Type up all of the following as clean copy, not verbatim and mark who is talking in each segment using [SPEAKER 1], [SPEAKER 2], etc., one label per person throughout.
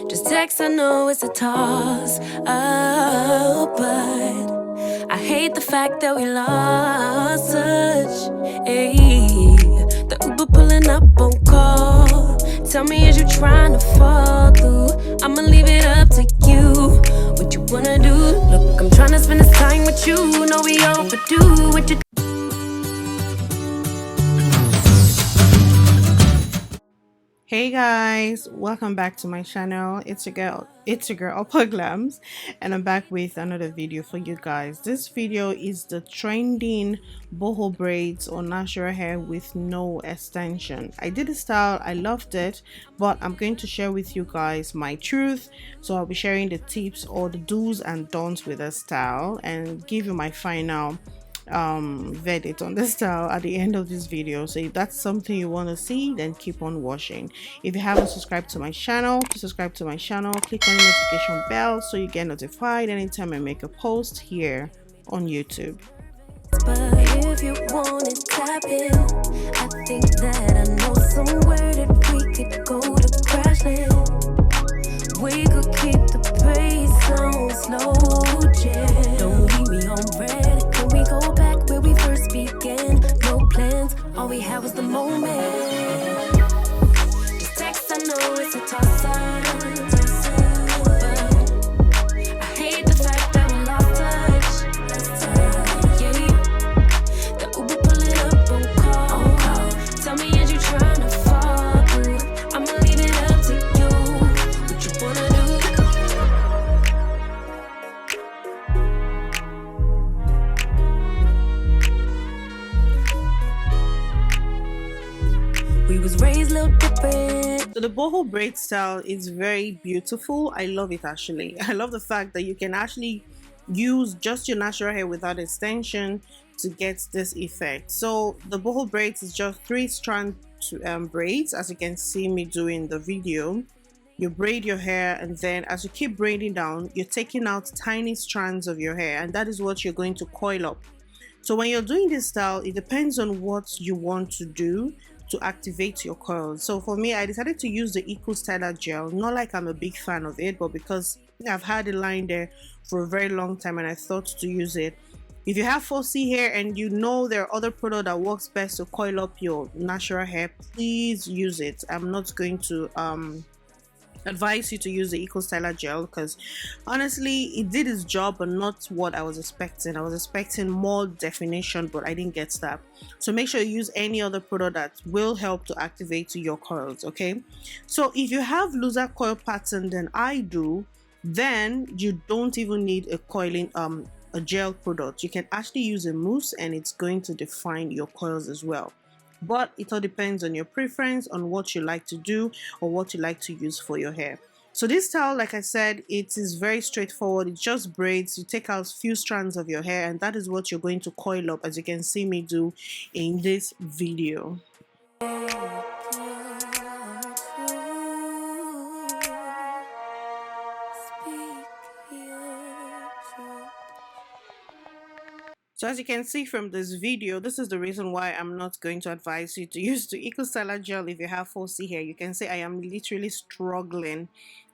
[SPEAKER 1] Just text, I know it's a toss up, but I hate the fact that we lost touch. Ayy, the Uber pulling up on call. Tell me, is you trying to fall through? I'ma leave it up to you. What you wanna do? Look, I'm trying to spend this time with you. Know we overdue. What you
[SPEAKER 2] Hey guys, welcome back to my channel. It's your girl Upper Glams, and I'm back with another video for you guys. This video is the trending boho braids or natural hair with no extension. I did the style, I loved it, but I'm going to share with you guys my truth. So I'll be sharing the tips or the do's and don'ts with the style and give you my final verdict on the style at the end of this video. So if that's something you want to see, then keep on watching. If you haven't subscribed to my channel, please subscribe to my channel, click on the notification bell so you get notified anytime I make a post here on YouTube.
[SPEAKER 1] But if you want it, tap in. I think that I know somewhere that we could go to crash land. We could keep the pace on slow jam. Don't leave me on red. Can we go back where we first began? No plans, all we had was the moment. This text, I know it's a toss-up. We was raised a little different.
[SPEAKER 2] So the boho braid style is very beautiful. I love it actually. I love the fact that you can actually use just your natural hair without extension to get this effect. So the boho braids is just 3-strand braids, as you can see me doing the video. You braid your hair, and then as you keep braiding down, you're taking out tiny strands of your hair, and that is what you're going to coil up. So when you're doing this style, it depends on what you want to do to activate your curls. So for me, I decided to use the Ecostyler gel. Not like I'm a big fan of it, but because I've had a line there for a very long time and I thought to use it. If you have 4C hair and you know there are other products that works best to coil up your natural hair, please use it. I'm not going to advise you to use the Ecostyler gel because honestly it did its job but not what I was expecting. I was expecting more definition, but I didn't get that. So make sure you use any other product that will help to activate your curls. Okay, so if you have looser coil pattern than I do, then you don't even need a coiling a gel product. You can actually use a mousse and it's going to define your coils as well. But it all depends on your preference, on what you like to do or what you like to use for your hair. So this style, like I said, it is very straightforward. It's just braids. You take out a few strands of your hair and that is what you're going to coil up, as you can see me do in this video. So as you can see from this video, this is the reason why I'm not going to advise you to use the Ecostyler gel if you have 4C hair. You can see I am literally struggling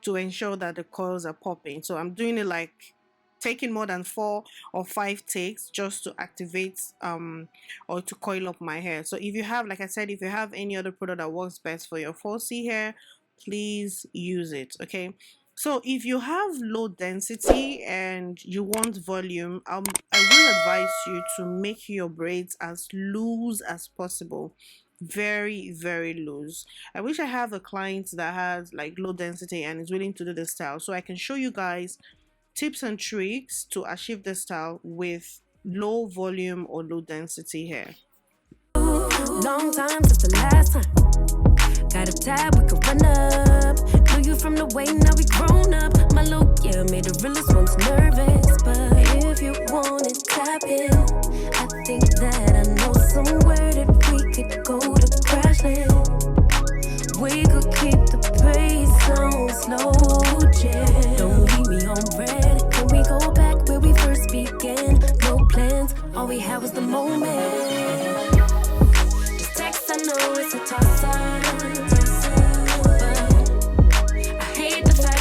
[SPEAKER 2] to ensure that the coils are popping. So I'm doing it like taking more than 4 or 5 takes just to activate or to coil up my hair. So if you have, like I said, if you have any other product that works best for your 4C hair, please use it. Okay, so if you have low density and you want volume, I will advise you to make your braids as loose as possible. Very, very loose. I wish I have a client that has like low density and is willing to do this style, so I can show you guys tips and tricks to achieve this style with low volume or low density hair.
[SPEAKER 1] Long time since the last time. Got a tab, we could run up. Knew you from the way, now we grown up. My look, yeah, made the realest ones nervous. But if you want it, tap in. I think that I know somewhere that we could go to crash land. We could keep the pace on slow jam. Don't leave me on red. Can we go back where we first began? No plans, all we had was the moment. This text, I know it's a toss-up. I hate the fact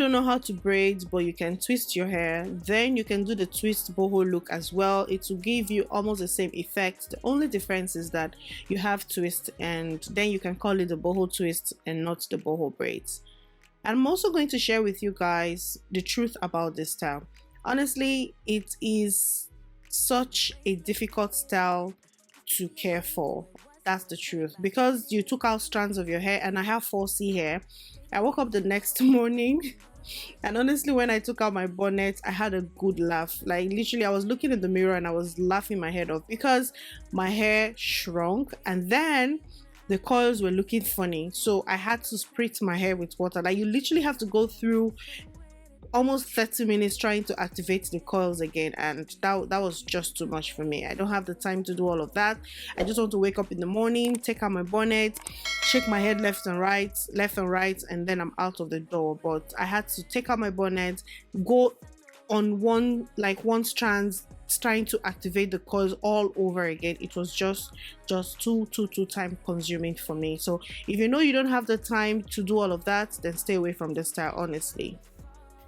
[SPEAKER 2] don't know how to braid but you can twist your hair, then you can do the twist boho look as well. It will give you almost the same effect. The only difference is that you have twist, and then you can call it the boho twist and not the boho braids. I'm also going to share with you guys the truth about this style. Honestly, it is such a difficult style to care for. That's the truth, because you took out strands of your hair, and I have 4C hair. I woke up the next morning and honestly, when I took out my bonnet, I had a good laugh. Like literally, I was looking in the mirror and I was laughing my head off because my hair shrunk, and then the coils were looking funny. So I had to spritz my hair with water. Like you literally have to go through almost 30 minutes trying to activate the coils again, and that was just too much for me. I don't have the time to do all of that. I just want to wake up in the morning, take out my bonnet, shake my head left and right, and then I'm out of the door. But I had to take out my bonnet, go on one strand, trying to activate the coils all over again. It was just too time consuming for me. So if you know you don't have the time to do all of that, then stay away from this style, honestly.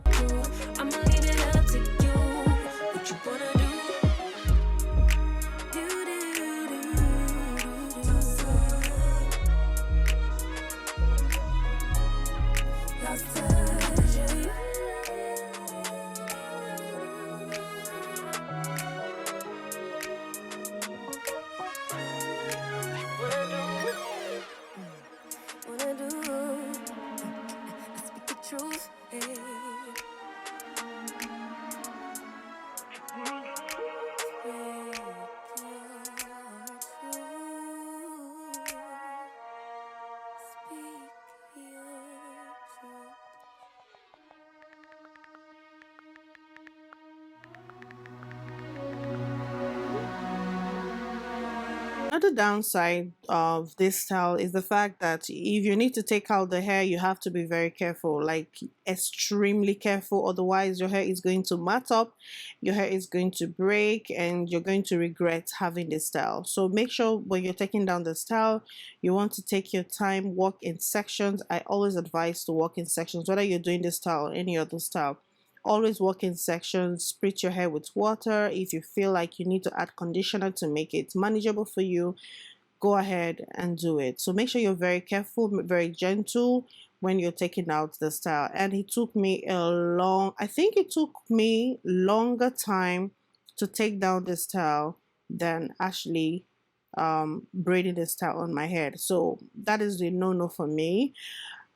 [SPEAKER 1] I'ma leave it up to you. What you wanna do? Truth.
[SPEAKER 2] Another downside of this style is the fact that if you need to take out the hair, you have to be very careful, like extremely careful. Otherwise, your hair is going to mat up, your hair is going to break, and you're going to regret having this style. So make sure when you're taking down the style, you want to take your time, walk in sections. I always advise to walk in sections, whether you're doing this style or any other style. Always walk in sections, spritz your hair with water. If you feel like you need to add conditioner to make it manageable for you, go ahead and do it. So make sure you're very careful, very gentle when you're taking out the style. And it took me I think it took me longer time to take down the style than actually braiding the style on my head. So that is the no-no for me.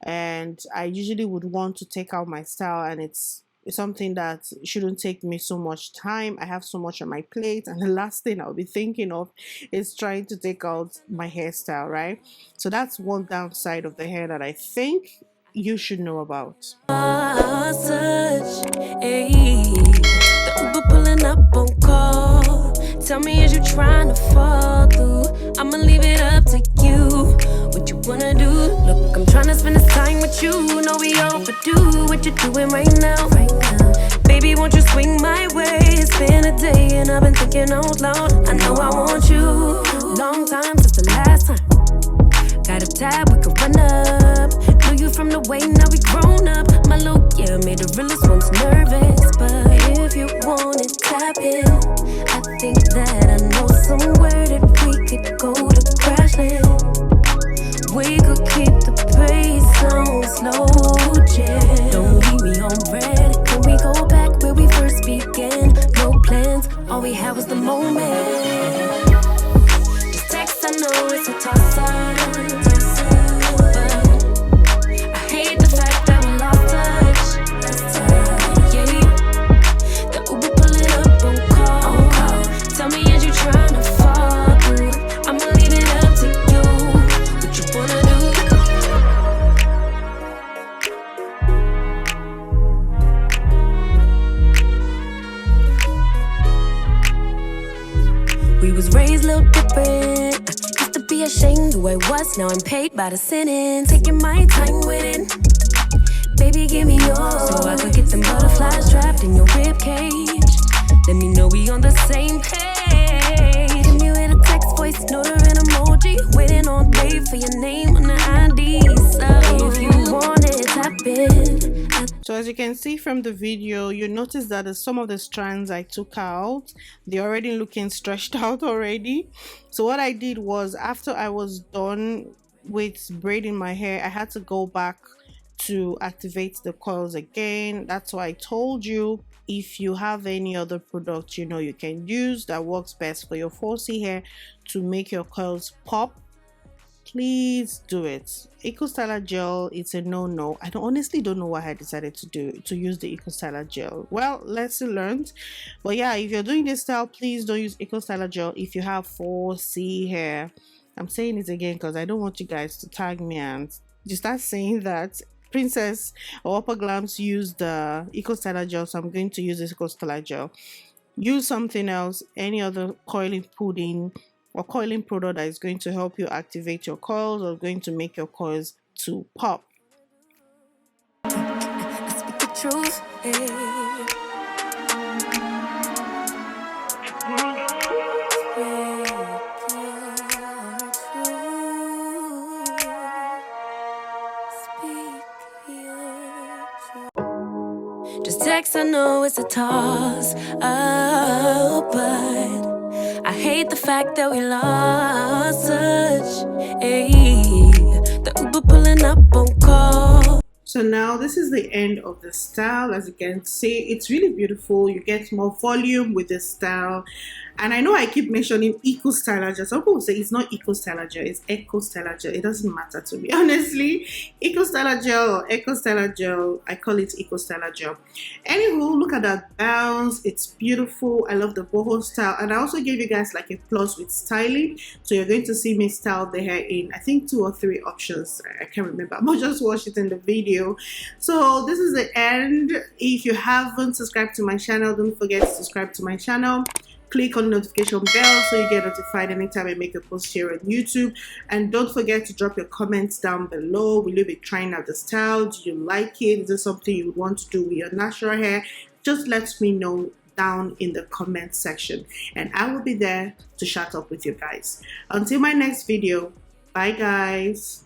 [SPEAKER 2] And I usually would want to take out my style, and it's something that shouldn't take me so much time. I have so much on my plate, and the last thing I'll be thinking of is trying to take out my hairstyle, right? So that's one downside of the hair that I think you should know about.
[SPEAKER 1] The Uber pulling up on call. Tell me, is you trying to fall through? I'ma leave it up to you. What you wanna do? Look, I'm trying to spend this time with you. Know we overdue. What you doing right now? Baby, won't you swing my way? It's been a day and I've been thinking out loud. I know I want you. Long time since the last time. Got a tab, we can run up. Knew you from the way, now we grown up. My look, yeah, made the realest ones nervous. But if you want it, tap in. I think that I know somewhere that we could go to crash land. We could keep the pace on slow jam. Don't leave me on red. Can we go back where we first began? No plans, all we had was the moment. This text, I know it's a toss-up. We was raised a little different. I used to be ashamed who I was, now I'm paid by the sentence. Taking my time with it. Baby, give me yours, so I could get them butterflies trapped in your rib cage. Let me know we on the same page. Give me with a text, voice note or an emoji. Waiting all day for your name on the ID. So if you want it, tap in.
[SPEAKER 2] So as you can see from the video, you notice that some of the strands I took out, they're already looking stretched out already. So what I did was, after I was done with braiding my hair, I had to go back to activate the coils again. That's why I told you, if you have any other product you know you can use that works best for your 4C hair to make your coils pop, please do it. Ecostyler gel, it's a no-no. I honestly don't know why I decided to use the Ecostyler gel. Well, lesson learned. But yeah, if you're doing this style, please don't use Ecostyler gel if you have 4C hair. I'm saying it again because I don't want you guys to tag me and you start saying that Princess or Upper Glams use the Ecostyler gel, so I'm going to use this Ecostyler gel. Use something else, any other coiling pudding or coiling product that is going to help you activate your coils or going to make your coils to pop.
[SPEAKER 1] I speak the truth, Just text, I know it's a toss up, but I hate the fact that we lost touch. The Uber pulling up on call.
[SPEAKER 2] So now this is the end of the style. As you can see, it's really beautiful. You get more volume with this style. And I know I keep mentioning Ecostyler gel. Some people say it's not Ecostyler gel, it's Ecostyler gel. It doesn't matter to me, honestly. Ecostyler gel or Ecostyler gel, I call it Ecostyler gel. Anywho, look at that bounce. It's beautiful. I love the boho style. And I also gave you guys like a plus with styling. So you're going to see me style the hair in, I think, 2 or 3 options. I can't remember, but just watch it in the video. So this is the end. If you haven't subscribed to my channel, don't forget to subscribe to my channel. Click on the notification bell so you get notified anytime I make a post here on YouTube. And don't forget to drop your comments down below. Will you be trying out the style? Do you like it? Is this something you want to do with your natural hair? Just let me know down in the comment section and I will be there to chat up with you guys. Until my next video, bye guys.